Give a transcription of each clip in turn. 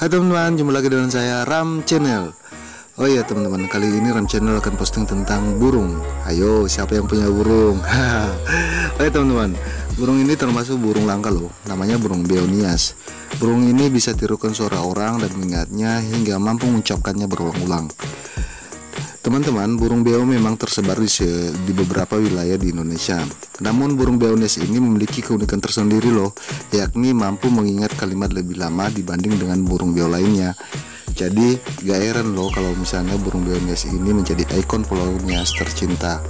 Hai teman-teman, jumpa lagi dengan saya Ram Channel. Oh iya teman-teman, kali ini Ram Channel akan posting tentang burung. Ayo, siapa yang punya burung? Oke teman-teman, burung ini termasuk burung langka loh. Namanya burung beonias. Burung ini bisa tirukan suara orang dan mengingatnya hingga mampu mengucapkannya berulang-ulang. Teman-teman, burung beo memang tersebar di beberapa wilayah di Indonesia. Namun burung beonias ini memiliki keunikan tersendiri loh, yakni mampu mengingat kalimat lebih lama dibanding dengan burung beo lainnya. Jadi gak heran loh kalau misalnya burung beonias ini menjadi ikon polonias tercinta.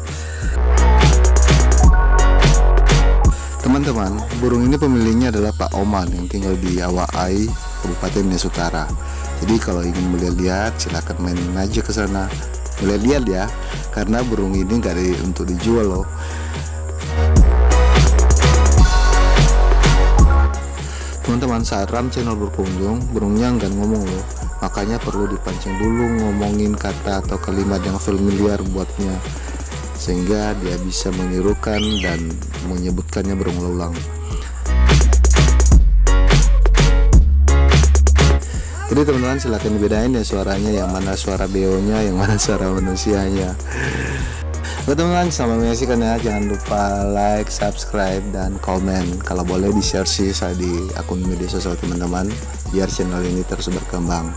Teman-teman, burung ini pemiliknya adalah Pak Oman yang tinggal di Awai, Kabupaten Nias Utara. Jadi kalau ingin melihat, silahkan main aja ke sana. Boleh lihat ya, karena burung ini nggak untuk dijual loh. Teman-teman, saat Ram Channel berkunjung, burungnya nggak ngomong loh, makanya perlu dipancing dulu ngomongin kata atau kalimat yang familiar buatnya, sehingga dia bisa menirukan dan menyebutkannya berulang-ulang. Jadi teman-teman silahkan dibedain ya suaranya, yang mana suara beonya, yang mana suara manusianya. Oke teman-teman, selamat menyaksikan ya. Jangan lupa like, subscribe, dan komen. Kalau boleh di share sih saya di akun media sosial teman-teman, biar channel ini terus berkembang.